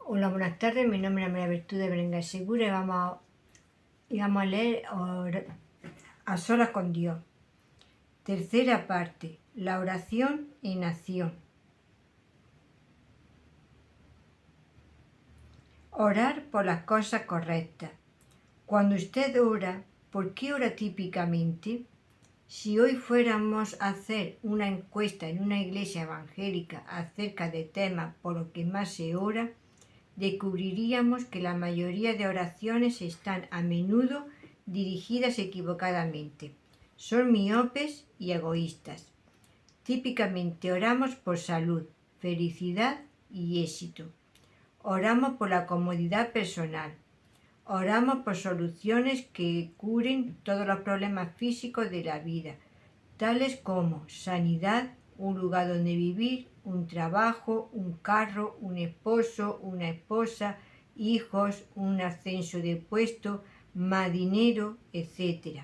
Hola, buenas tardes. Mi nombre es María Virtudes Berenguer Segura y vamos a leer A solas con Dios. Tercera parte, la oración en acción. Orar por las cosas correctas. Cuando usted ora, ¿por qué ora típicamente? Si hoy fuéramos a hacer una encuesta en una iglesia evangélica acerca de temas por los que más se ora, descubriríamos que la mayoría de oraciones están a menudo dirigidas equivocadamente. Son miopes y egoístas. Típicamente oramos por salud, felicidad y éxito. Oramos por la comodidad personal. Oramos por soluciones que curen todos los problemas físicos de la vida, tales como sanidad, un lugar donde vivir, un trabajo, un carro, un esposo, una esposa, hijos, un ascenso de puesto, más dinero, etc.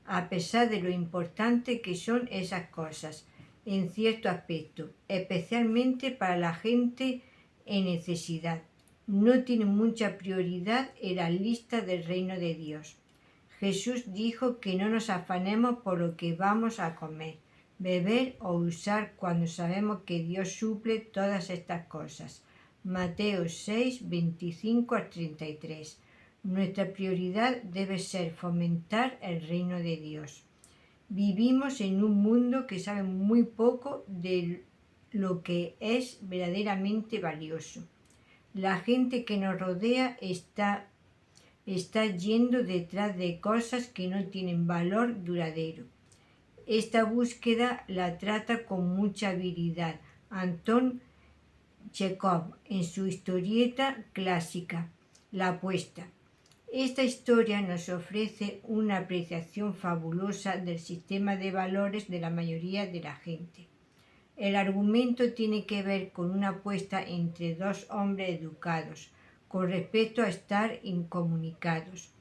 A pesar de lo importante que son esas cosas, en cierto aspecto, especialmente para la gente en necesidad, no tienen mucha prioridad en la lista del reino de Dios. Jesús dijo que no nos afanemos por lo que vamos a comer, beber o usar cuando sabemos que Dios suple todas estas cosas. Mateo 6, 25 al 33. Nuestra prioridad debe ser fomentar el reino de Dios. Vivimos en un mundo que sabe muy poco de lo que es verdaderamente valioso. La gente que nos rodea está yendo detrás de cosas que no tienen valor duradero. Esta búsqueda la trata con mucha habilidad Anton Chekhov en su historieta clásica, La apuesta. Esta historia nos ofrece una apreciación fabulosa del sistema de valores de la mayoría de la gente. El argumento tiene que ver con una apuesta entre dos hombres educados, con respecto a estar incomunicados.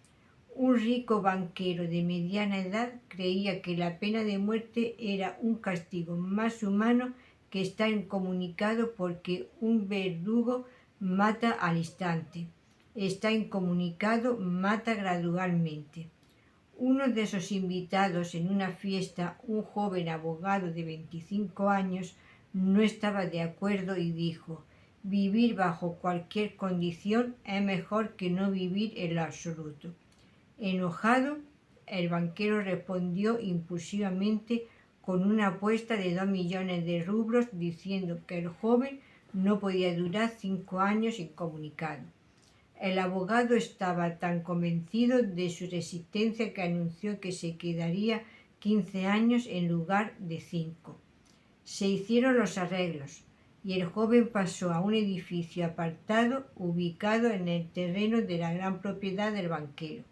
Un rico banquero de mediana edad creía que la pena de muerte era un castigo más humano que estar incomunicado porque un verdugo mata al instante. Estar incomunicado mata gradualmente. Uno de esos invitados en una fiesta, un joven abogado de 25 años, no estaba de acuerdo y dijo: vivir bajo cualquier condición es mejor que no vivir en lo absoluto. Enojado, el banquero respondió impulsivamente con una apuesta de 2 millones de rublos, diciendo que el joven no podía durar 5 años incomunicado. El abogado estaba tan convencido de su resistencia que anunció que se quedaría 15 años en lugar de 5. Se hicieron los arreglos y el joven pasó a un edificio apartado ubicado en el terreno de la gran propiedad del banquero.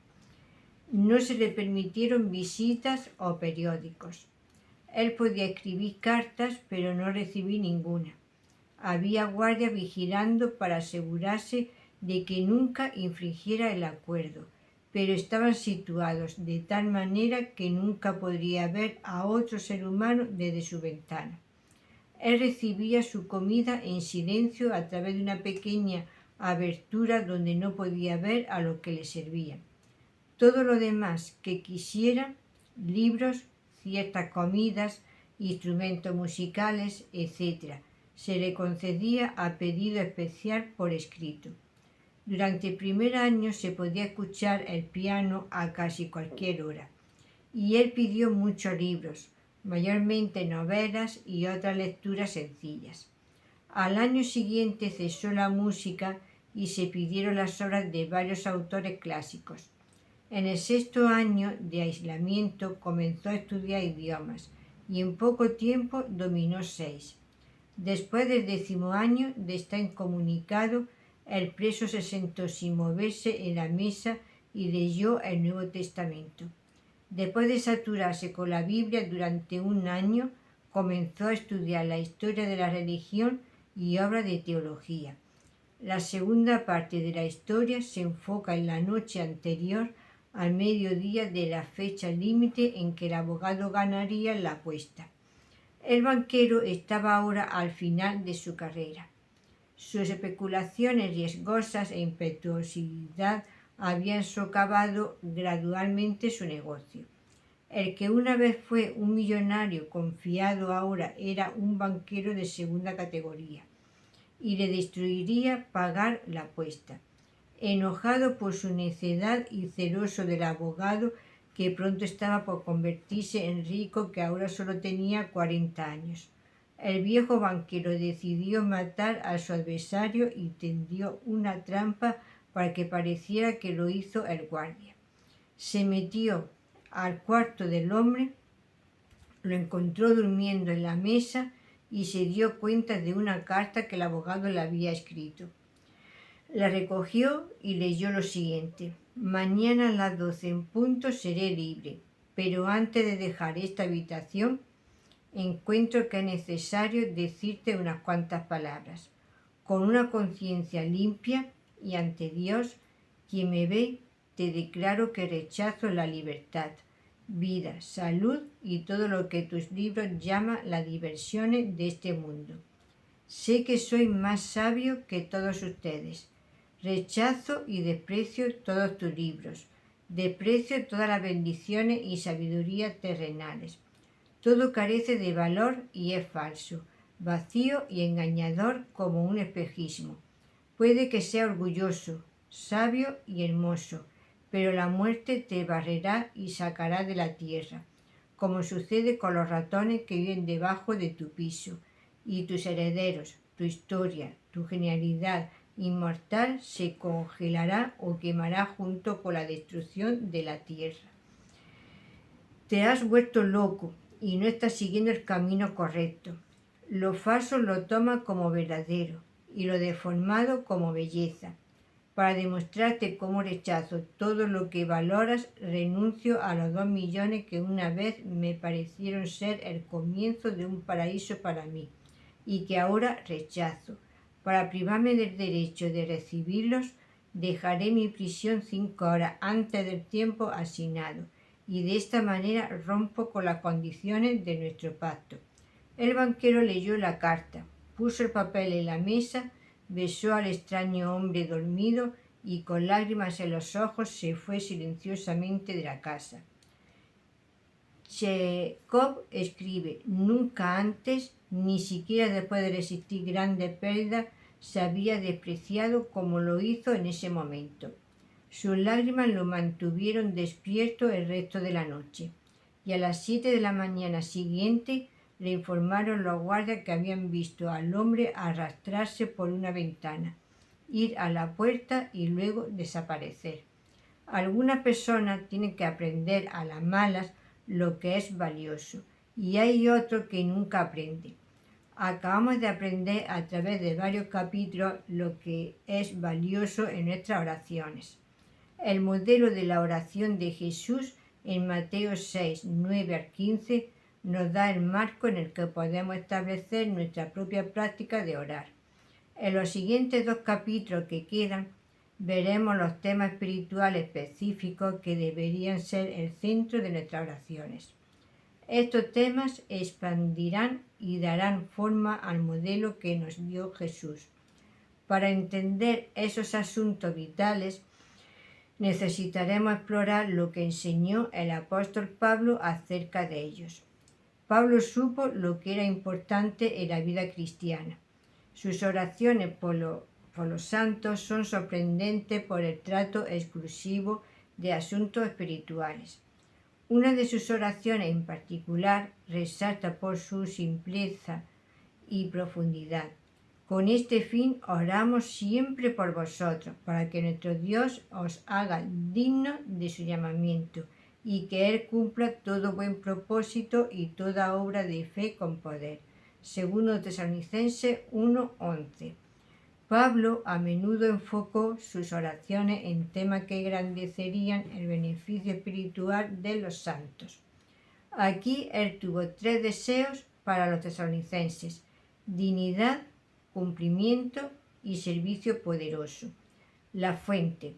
No se le permitieron visitas o periódicos. Él podía escribir cartas, pero no recibí ninguna. Había guardia vigilando para asegurarse de que nunca infringiera el acuerdo, pero estaban situados de tal manera que nunca podría ver a otro ser humano desde su ventana. Él recibía su comida en silencio a través de una pequeña abertura donde no podía ver a lo que le servían. Todo lo demás que quisiera, libros, ciertas comidas, instrumentos musicales, etc., se le concedía a pedido especial por escrito. Durante el primer año se podía escuchar el piano a casi cualquier hora, y él pidió muchos libros, mayormente novelas y otras lecturas sencillas. Al año siguiente cesó la música y se pidieron las obras de varios autores clásicos. En el 6.º año de aislamiento comenzó a estudiar idiomas y en poco tiempo dominó 6. Después del 10.º año de estar incomunicado, el preso se sentó sin moverse en la mesa y leyó el Nuevo Testamento. Después de saturarse con la Biblia durante un año, comenzó a estudiar la historia de la religión y obras de teología. La segunda parte de la historia se enfoca en la noche anterior al mediodía de la fecha límite en que el abogado ganaría la apuesta. El banquero estaba ahora al final de su carrera. Sus especulaciones riesgosas e impetuosidad habían socavado gradualmente su negocio. El que una vez fue un millonario confiado ahora era un banquero de segunda categoría y le destruiría pagar la apuesta. Enojado por su necedad y celoso del abogado que pronto estaba por convertirse en rico, que ahora solo tenía 40 años. El viejo banquero decidió matar a su adversario y tendió una trampa para que pareciera que lo hizo el guardia. Se metió al cuarto del hombre, lo encontró durmiendo en la mesa y se dio cuenta de una carta que el abogado le había escrito. La recogió y leyó lo siguiente: mañana a las 12 en punto seré libre, pero antes de dejar esta habitación encuentro que es necesario decirte unas cuantas palabras. Con una conciencia limpia y ante Dios, quien me ve, te declaro que rechazo la libertad, vida, salud y todo lo que tus libros llaman las diversiones de este mundo. Sé que soy más sabio que todos ustedes. Rechazo y desprecio todos tus libros. Desprecio todas las bendiciones y sabiduría terrenales. Todo carece de valor y es falso, vacío y engañador como un espejismo. Puede que sea orgulloso, sabio y hermoso, pero la muerte te barrerá y sacará de la tierra, como sucede con los ratones que viven debajo de tu piso, y tus herederos, tu historia, tu genialidad inmortal se congelará o quemará junto con la destrucción de la tierra. Te has vuelto loco y no estás siguiendo el camino correcto. Lo falso lo toma como verdadero y lo deformado como belleza. Para demostrarte cómo rechazo todo lo que valoras, renuncio a los 2 millones que una vez me parecieron ser el comienzo de un paraíso para mí y que ahora rechazo. Para privarme del derecho de recibirlos, dejaré mi prisión 5 horas antes del tiempo asignado y de esta manera rompo con las condiciones de nuestro pacto. El banquero leyó la carta, puso el papel en la mesa, besó al extraño hombre dormido y con lágrimas en los ojos se fue silenciosamente de la casa. Chekhov escribe: nunca antes, ni siquiera después de resistir grandes pérdidas, se había despreciado como lo hizo en ese momento. Sus lágrimas lo mantuvieron despierto el resto de la noche, y a las 7 de la mañana siguiente le informaron los guardias que habían visto al hombre arrastrarse por una ventana, ir a la puerta y luego desaparecer. Algunas personas tienen que aprender a las malas lo que es valioso, y hay otros que nunca aprenden. Acabamos de aprender a través de varios capítulos lo que es valioso en nuestras oraciones. El modelo de la oración de Jesús en Mateo 6, 9 al 15 nos da el marco en el que podemos establecer nuestra propia práctica de orar. En los siguientes 2 capítulos que quedan, veremos los temas espirituales específicos que deberían ser el centro de nuestras oraciones. Estos temas expandirán y darán forma al modelo que nos dio Jesús. Para entender esos asuntos vitales, necesitaremos explorar lo que enseñó el apóstol Pablo acerca de ellos. Pablo supo lo que era importante en la vida cristiana. Sus oraciones por los santos son sorprendentes por el trato exclusivo de asuntos espirituales. Una de sus oraciones en particular resalta por su simpleza y profundidad. Con este fin oramos siempre por vosotros, para que nuestro Dios os haga dignos de su llamamiento y que Él cumpla todo buen propósito y toda obra de fe con poder. 2 Tesalonicenses 1:11. Pablo a menudo enfocó sus oraciones en temas que engrandecerían el beneficio espiritual de los santos. Aquí él tuvo 3 deseos para los tesalonicenses: dignidad, cumplimiento y servicio poderoso. La fuente.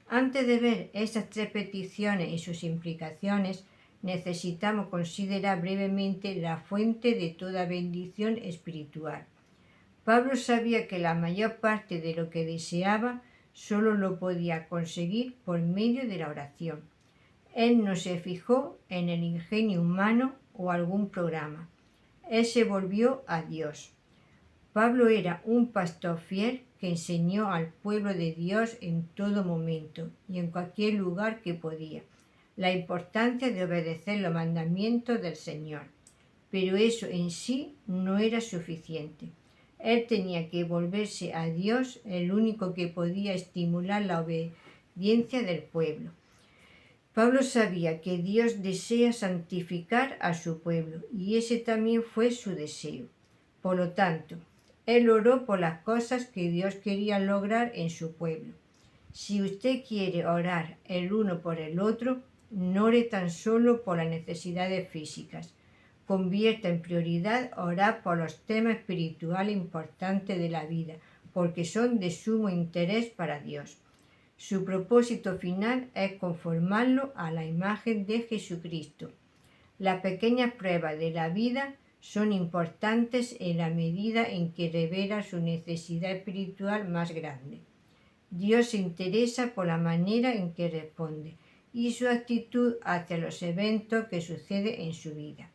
Antes de ver esas 3 peticiones y sus implicaciones, necesitamos considerar brevemente la fuente de toda bendición espiritual. Pablo sabía que la mayor parte de lo que deseaba solo lo podía conseguir por medio de la oración. Él no se fijó en el ingenio humano o algún programa. Él se volvió a Dios. Pablo era un pastor fiel que enseñó al pueblo de Dios en todo momento y en cualquier lugar que podía la importancia de obedecer los mandamientos del Señor. Pero eso en sí no era suficiente. Él tenía que volverse a Dios, el único que podía estimular la obediencia del pueblo. Pablo sabía que Dios desea santificar a su pueblo y ese también fue su deseo. Por lo tanto, él oró por las cosas que Dios quería lograr en su pueblo. Si usted quiere orar el uno por el otro, no ore tan solo por las necesidades físicas. Convierta en prioridad orar por los temas espirituales importantes de la vida, porque son de sumo interés para Dios. Su propósito final es conformarlo a la imagen de Jesucristo. Las pequeñas pruebas de la vida son importantes en la medida en que revelan su necesidad espiritual más grande. Dios se interesa por la manera en que responde y su actitud hacia los eventos que suceden en su vida.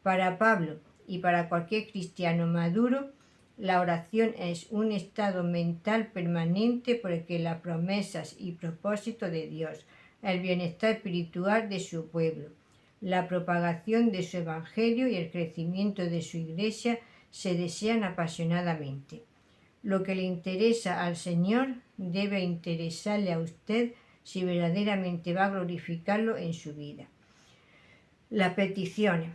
Para Pablo y para cualquier cristiano maduro, la oración es un estado mental permanente por el que las promesas y propósitos de Dios, el bienestar espiritual de su pueblo, la propagación de su evangelio y el crecimiento de su iglesia se desean apasionadamente. Lo que le interesa al Señor debe interesarle a usted si verdaderamente va a glorificarlo en su vida. Las peticiones.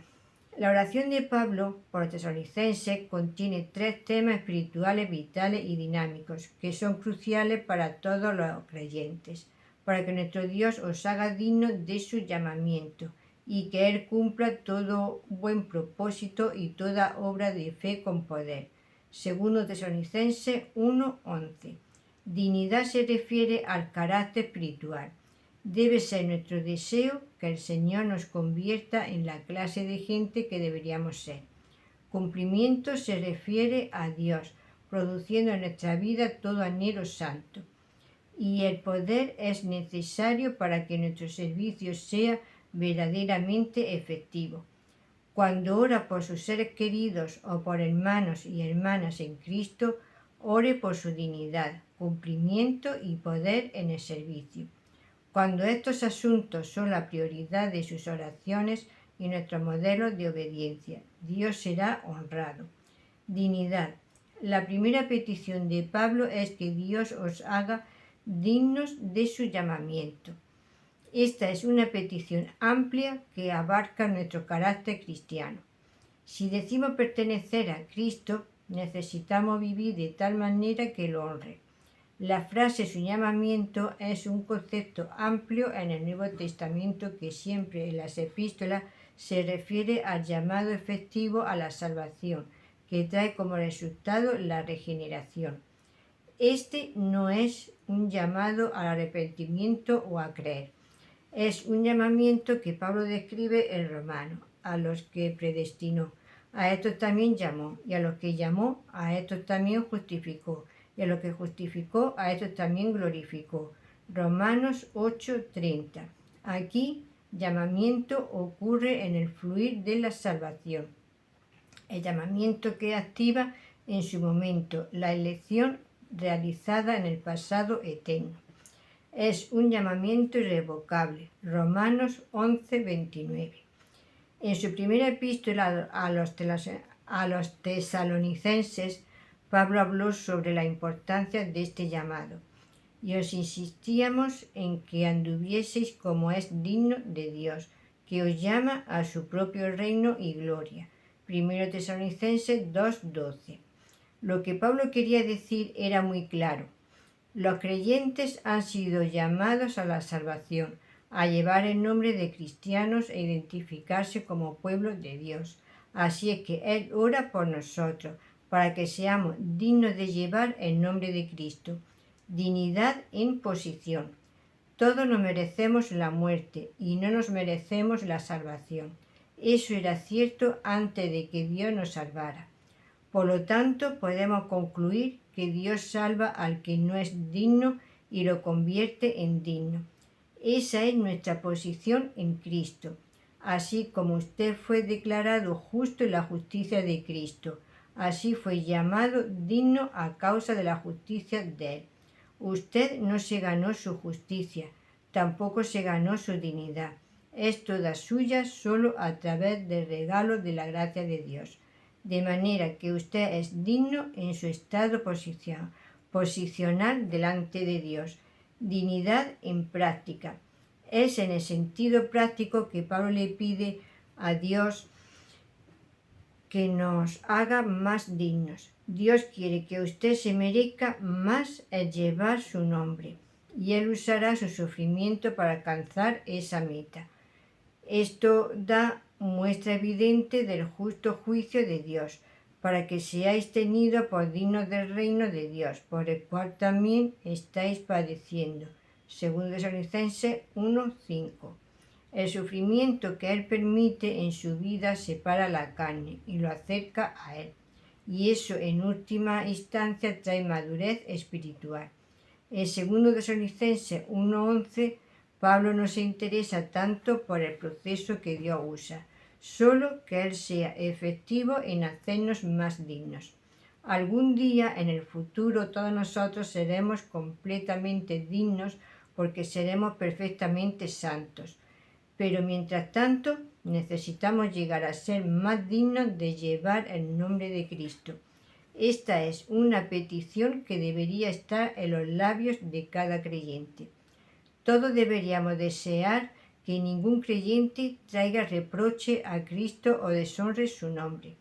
La oración de Pablo por los tesalonicenses contiene 3 temas espirituales vitales y dinámicos que son cruciales para todos los creyentes, para que nuestro Dios os haga digno de su llamamiento y que Él cumpla todo buen propósito y toda obra de fe con poder. Segundo Tesalonicenses 1:11. Dignidad se refiere al carácter espiritual. Debe ser nuestro deseo que el Señor nos convierta en la clase de gente que deberíamos ser. Cumplimiento se refiere a Dios, produciendo en nuestra vida todo anhelo santo. Y el poder es necesario para que nuestro servicio sea verdaderamente efectivo. Cuando ora por sus seres queridos o por hermanos y hermanas en Cristo, ore por su dignidad, cumplimiento y poder en el servicio. Cuando estos asuntos son la prioridad de sus oraciones y nuestro modelo de obediencia, Dios será honrado. Dignidad. La primera petición de Pablo es que Dios os haga dignos de su llamamiento. Esta es una petición amplia que abarca nuestro carácter cristiano. Si decimos pertenecer a Cristo, necesitamos vivir de tal manera que lo honre. La frase su llamamiento es un concepto amplio en el Nuevo Testamento que siempre en las epístolas se refiere al llamado efectivo a la salvación, que trae como resultado la regeneración. Este no es un llamado al arrepentimiento o a creer. Es un llamamiento que Pablo describe en Romanos, a los que predestinó, a estos también llamó, y a los que llamó, a estos también justificó, y a los que justificó, a estos también glorificó. Romanos 8:30. Aquí, llamamiento ocurre en el fluir de la salvación. El llamamiento que activa en su momento la elección realizada en el pasado eterno. Es un llamamiento irrevocable. Romanos 11:29. En su primera epístola a los tesalonicenses, Pablo habló sobre la importancia de este llamado. Y os insistíamos en que anduvieseis como es digno de Dios, que os llama a su propio reino y gloria. 1 Tesalonicenses 2:12. Lo que Pablo quería decir era muy claro. Los creyentes han sido llamados a la salvación, a llevar el nombre de cristianos e identificarse como pueblo de Dios. Así es que Él ora por nosotros, para que seamos dignos de llevar el nombre de Cristo. Dignidad en posición. Todos nos merecemos la muerte y no nos merecemos la salvación. Eso era cierto antes de que Dios nos salvara. Por lo tanto, podemos concluir que Dios salva al que no es digno y lo convierte en digno. Esa es nuestra posición en Cristo, así como usted fue declarado justo en la justicia de Cristo, así fue llamado digno a causa de la justicia de Él. Usted no se ganó su justicia, tampoco se ganó su dignidad. Es toda suya solo a través del regalo de la gracia de Dios. De manera que usted es digno en su estado posicional delante de Dios. Dignidad en práctica. Es en el sentido práctico que Pablo le pide a Dios que nos haga más dignos. Dios quiere que usted se merezca más el llevar su nombre, y Él usará su sufrimiento para alcanzar esa meta. Esto da muestra evidente del justo juicio de Dios, para que seáis tenidos por dignos del reino de Dios, por el cual también estáis padeciendo. 2 Tesalonicenses 1:5. El sufrimiento que Él permite en su vida separa la carne y lo acerca a Él, y eso en última instancia trae madurez espiritual. En 2 Tesalonicenses 1:11, Pablo no se interesa tanto por el proceso que Dios usa, solo que Él sea efectivo en hacernos más dignos. Algún día en el futuro todos nosotros seremos completamente dignos porque seremos perfectamente santos. Pero mientras tanto necesitamos llegar a ser más dignos de llevar el nombre de Cristo. Esta es una petición que debería estar en los labios de cada creyente. Todos deberíamos desear que ningún creyente traiga reproche a Cristo o deshonre su nombre.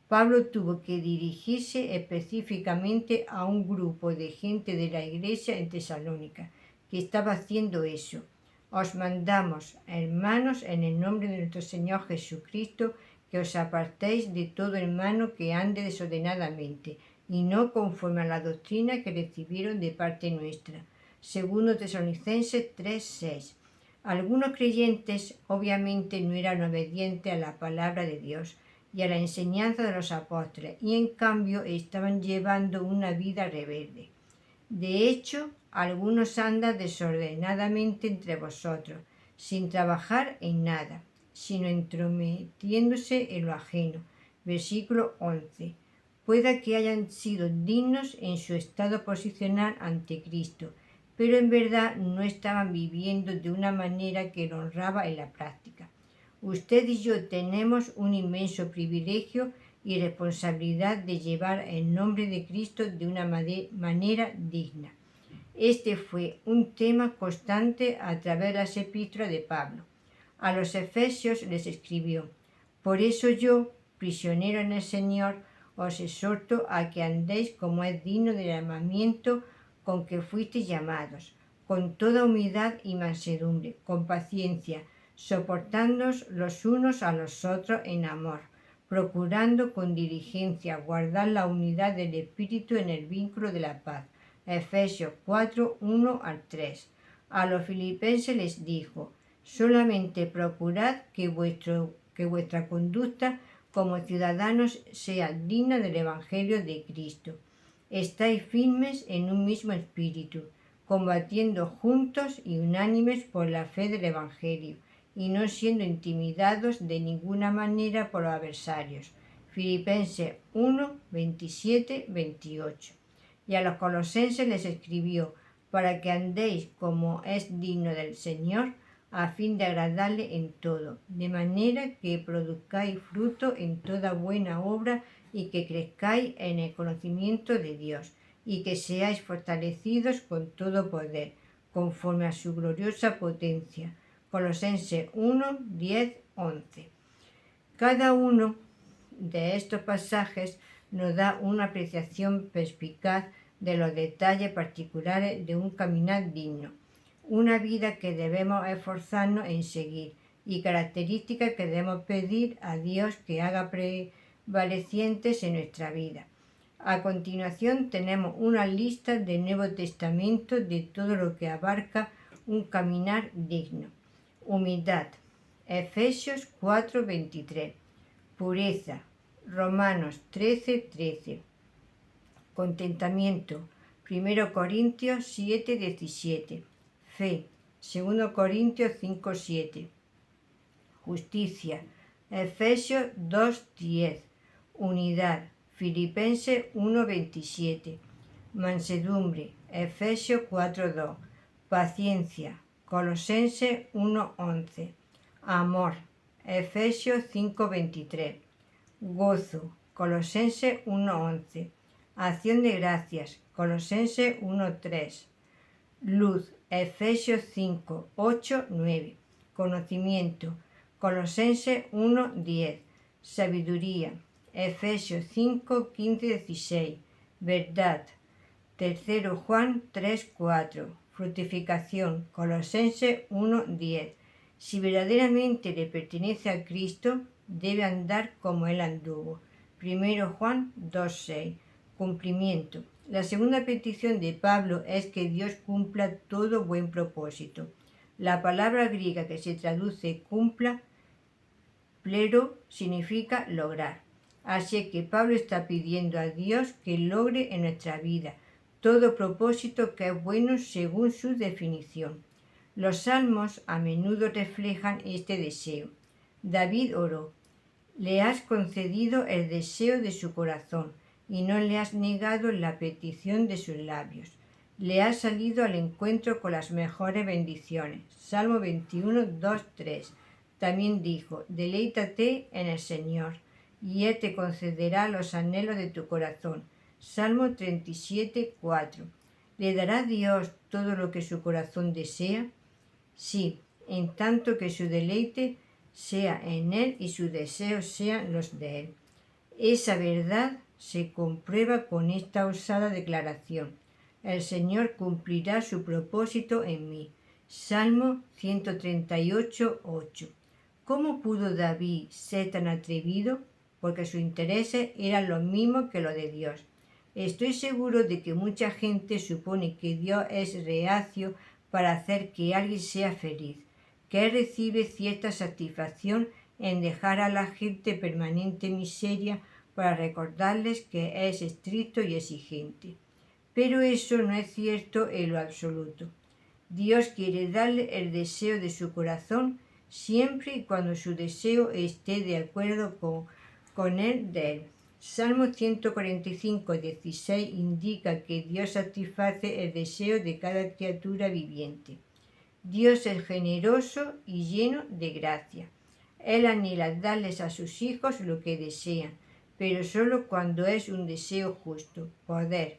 Pablo tuvo que dirigirse específicamente a un grupo de gente de la iglesia en Tesalónica que estaba haciendo eso. Os mandamos, hermanos, en el nombre de nuestro Señor Jesucristo, que os apartéis de todo hermano que ande desordenadamente, y no conforme a la doctrina que recibieron de parte nuestra. 2 Tesalonicenses 3:6. Algunos creyentes obviamente no eran obedientes a la palabra de Dios y a la enseñanza de los apóstoles, y en cambio estaban llevando una vida rebelde. De hecho, algunos andan desordenadamente entre vosotros, sin trabajar en nada, sino entrometiéndose en lo ajeno. Versículo 11. Pueda que hayan sido dignos en su estado posicional ante Cristo, pero en verdad no estaban viviendo de una manera que lo honraba en la práctica. Usted y yo tenemos un inmenso privilegio y responsabilidad de llevar el nombre de Cristo de una manera digna. Este fue un tema constante a través de las epístolas de Pablo. A los efesios les escribió: por eso yo, prisionero en el Señor, os exhorto a que andéis como es digno del llamamiento con que fuisteis llamados, con toda humildad y mansedumbre, con paciencia, soportándoos los unos a los otros en amor, procurando con diligencia guardar la unidad del Espíritu en el vínculo de la paz. Efesios 4:1-3. A los filipenses les dijo: solamente procurad que vuestra conducta como ciudadanos sea digna del Evangelio de Cristo. Estáis firmes en un mismo espíritu, combatiendo juntos y unánimes por la fe del Evangelio, y no siendo intimidados de ninguna manera por los adversarios. Filipenses 1:27-28. Y a los colosenses les escribió: para que andéis como es digno del Señor, a fin de agradarle en todo, de manera que produzcáis fruto en toda buena obra y que crezcáis en el conocimiento de Dios, y que seáis fortalecidos con todo poder, conforme a su gloriosa potencia. Colosenses 1:10-11. Cada uno de estos pasajes nos da una apreciación perspicaz de los detalles particulares de un caminar digno, una vida que debemos esforzarnos en seguir y características que debemos pedir a Dios que haga prevalecientes en nuestra vida. A continuación tenemos una lista del Nuevo Testamento de todo lo que abarca un caminar digno. Humildad, Efesios 4:23. Pureza, Romanos 13:13. Contentamiento. 1 Corintios 7:17. Fe. 2 Corintios 5:7. Justicia. Efesios 2:10. Unidad. Filipenses 1:27. Mansedumbre. Efesios 4:2. Paciencia. Colosenses 1:11. Amor. Efesios 5:23. Gozo. Colosenses 1:11. Acción de gracias. Colosenses 1:3. Luz. Efesios 5:8-9. Conocimiento. Colosenses 1:10. Sabiduría. Efesios 5:15-16. Verdad. 3 Juan 3:4. Fructificación. Colosenses 1:10. Si verdaderamente le pertenece a Cristo, debe andar como Él anduvo. 1 Juan 2:6. Cumplimiento. La segunda petición de Pablo es que Dios cumpla todo buen propósito. La palabra griega que se traduce cumpla, plero, significa lograr. Así que Pablo está pidiendo a Dios que logre en nuestra vida todo propósito que es bueno según su definición. Los salmos a menudo reflejan este deseo. David oró: le has concedido el deseo de su corazón y no le has negado la petición de sus labios. Le has salido al encuentro con las mejores bendiciones. Salmo 21, 2, 3. También dijo: deleítate en el Señor y Él te concederá los anhelos de tu corazón. Salmo 37, 4. ¿Le dará Dios todo lo que su corazón desea? Sí, en tanto que su deleite sea en Él y sus deseos sean los de Él. Esa verdad se comprueba con esta osada declaración: el Señor cumplirá su propósito en mí. Salmo 138, 8. ¿Cómo pudo David ser tan atrevido? Porque sus intereses eran los mismos que los de Dios. Estoy seguro de que mucha gente supone que Dios es reacio para hacer que alguien sea feliz, que Él recibe cierta satisfacción en dejar a la gente permanente miseria para recordarles que es estricto y exigente. Pero eso no es cierto en lo absoluto. Dios quiere darle el deseo de su corazón siempre y cuando su deseo esté de acuerdo con el de Él. Salmo 145, 16 indica que Dios satisface el deseo de cada criatura viviente. Dios es generoso y lleno de gracia. Él anhela darles a sus hijos lo que desean, pero solo cuando es un deseo justo, poder.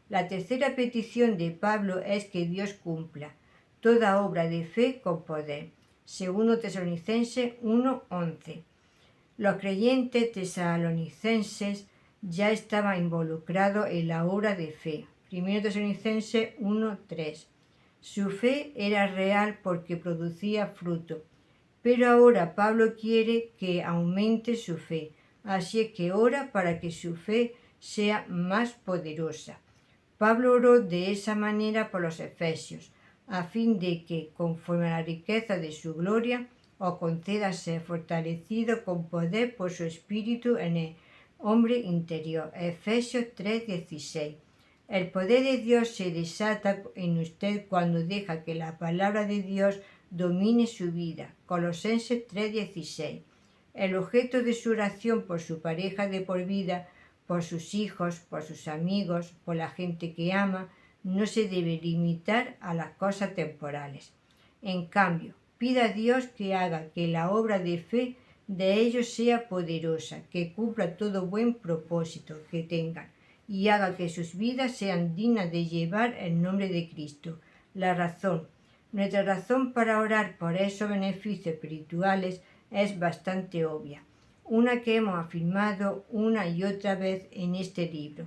La tercera petición de Pablo es que Dios cumpla toda obra de fe con poder. 2 Tesalonicenses 1:11. Los creyentes tesalonicenses ya estaban involucrados en la obra de fe. 1 Tesalonicenses 1:3. Su fe era real porque producía fruto. Pero ahora Pablo quiere que aumente su fe, así que ora para que su fe sea más poderosa. Pablo oró de esa manera por los efesios, a fin de que, conforme a la riqueza de su gloria, os conceda ser fortalecido con poder por su espíritu en el hombre interior. Efesios 3:16. El poder de Dios se desata en usted cuando deja que la palabra de Dios domine su vida. Colosenses 3:16. El objeto de su oración por su pareja de por vida, por sus hijos, por sus amigos, por la gente que ama, no se debe limitar a las cosas temporales. En cambio, pida a Dios que haga que la obra de fe de ellos sea poderosa, que cumpla todo buen propósito que tengan y haga que sus vidas sean dignas de llevar el nombre de Cristo. Nuestra razón para orar por esos beneficios espirituales es bastante obvia, una que hemos afirmado una y otra vez en este libro,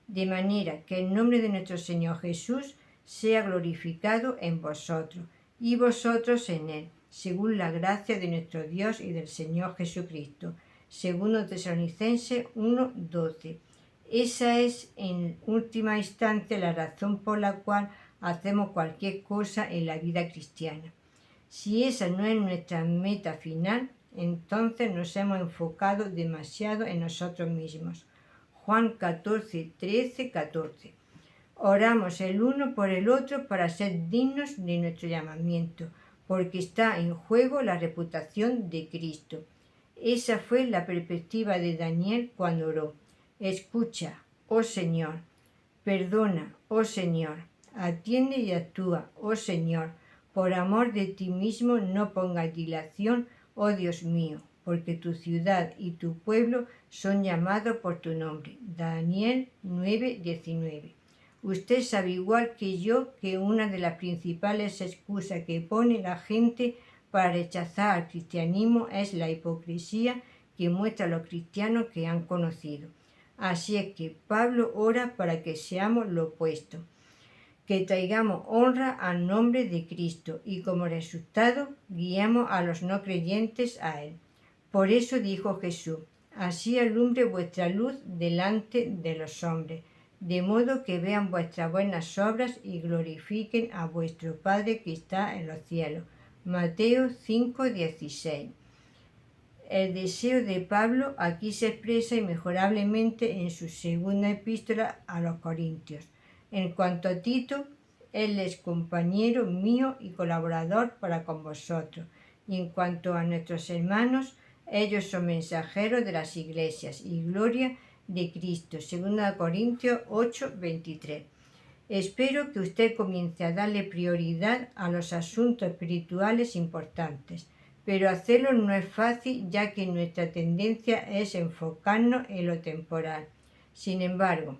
de manera que el nombre de nuestro Señor Jesús sea glorificado en vosotros y vosotros en Él, según la gracia de nuestro Dios y del Señor Jesucristo. 2 Tesalonicenses 1:12. Esa es, en última instancia, la razón por la cual hacemos cualquier cosa en la vida cristiana. Si esa no es nuestra meta final, entonces nos hemos enfocado demasiado en nosotros mismos. Juan 14, 13, 14. Oramos el uno por el otro para ser dignos de nuestro llamamiento, porque está en juego la reputación de Cristo. Esa fue la perspectiva de Daniel cuando oró. Escucha, oh Señor, perdona, oh Señor, atiende y actúa, oh Señor, por amor de ti mismo no pongas dilación, oh Dios mío, porque tu ciudad y tu pueblo son llamados por tu nombre. Daniel 9:19. Usted sabe igual que yo que una de las principales excusas que pone la gente para rechazar al cristianismo es la hipocresía que muestran los cristianos que han conocido. Así es que Pablo ora para que seamos lo opuesto, que traigamos honra al nombre de Cristo y como resultado guiamos a los no creyentes a Él. Por eso dijo Jesús, así alumbre vuestra luz delante de los hombres, de modo que vean vuestras buenas obras y glorifiquen a vuestro Padre que está en los cielos. Mateo 5:16. El deseo de Pablo aquí se expresa inmejorablemente en su segunda epístola a los Corintios. En cuanto a Tito, él es compañero mío y colaborador para con vosotros. Y en cuanto a nuestros hermanos, ellos son mensajeros de las iglesias y gloria de Cristo. 2 Corintios 8:23. Espero que usted comience a darle prioridad a los asuntos espirituales importantes, pero hacerlo no es fácil ya que nuestra tendencia es enfocarnos en lo temporal. Sin embargo,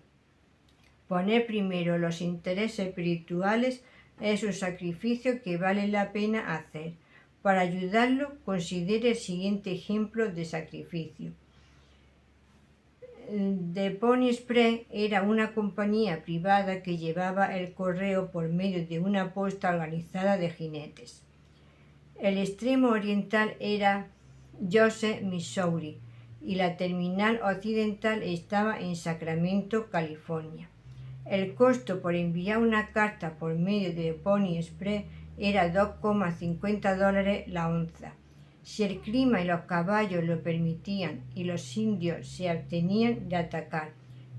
poner primero los intereses espirituales es un sacrificio que vale la pena hacer. Para ayudarlo, considere el siguiente ejemplo de sacrificio. The Pony Express era una compañía privada que llevaba el correo por medio de una posta organizada de jinetes. El extremo oriental era Joseph, Missouri, y la terminal occidental estaba en Sacramento, California. El costo por enviar una carta por medio de Pony Express era $2,50 la onza. Si el clima y los caballos lo permitían y los indios se abstenían de atacar,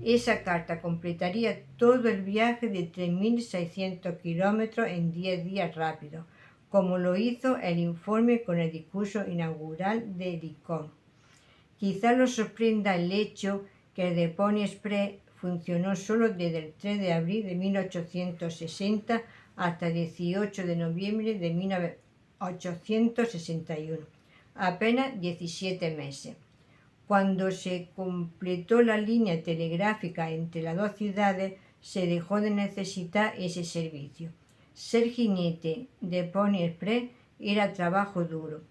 esa carta completaría todo el viaje de 3.600 kilómetros en 10 días rápidos, como lo hizo el informe con el discurso inaugural de Lincoln. Quizá lo sorprenda el hecho que el The Pony Express funcionó solo desde el 3 de abril de 1860 hasta el 18 de noviembre de 1861, apenas 17 meses. Cuando se completó la línea telegráfica entre las dos ciudades, se dejó de necesitar ese servicio. Ser jinete de Pony Express era trabajo duro.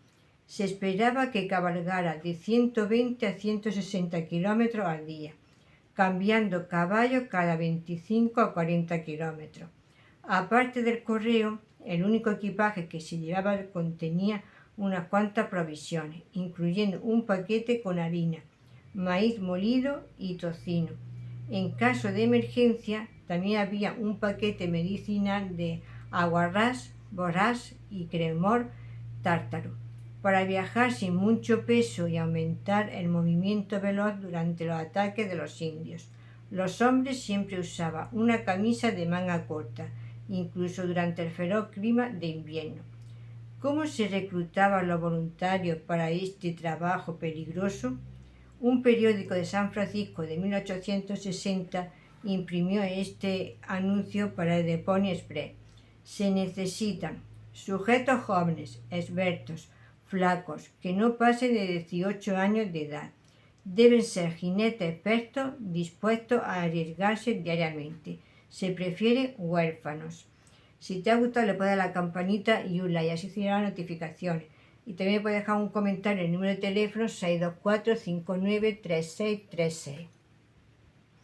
Se esperaba que cabalgara de 120 a 160 kilómetros al día, cambiando caballos cada 25 a 40 kilómetros. Aparte del correo, el único equipaje que se llevaba contenía unas cuantas provisiones, incluyendo un paquete con harina, maíz molido y tocino. En caso de emergencia, también había un paquete medicinal de aguarrás, borrás y cremor tártaro, para viajar sin mucho peso y aumentar el movimiento veloz durante los ataques de los indios. Los hombres siempre usaban una camisa de manga corta, incluso durante el feroz clima de invierno. ¿Cómo se reclutaban los voluntarios para este trabajo peligroso? Un periódico de San Francisco de 1860 imprimió este anuncio para el The Pony Express. Se necesitan sujetos jóvenes, esbeltos, flacos, que no pasen de 18 años de edad. Deben ser jinetes expertos dispuestos a arriesgarse diariamente. Se prefieren huérfanos. Si te ha gustado, le puedes dar a la campanita y un like, así te llegarán las notificaciones. Y también puedes dejar un comentario en el número de teléfono 624-593636.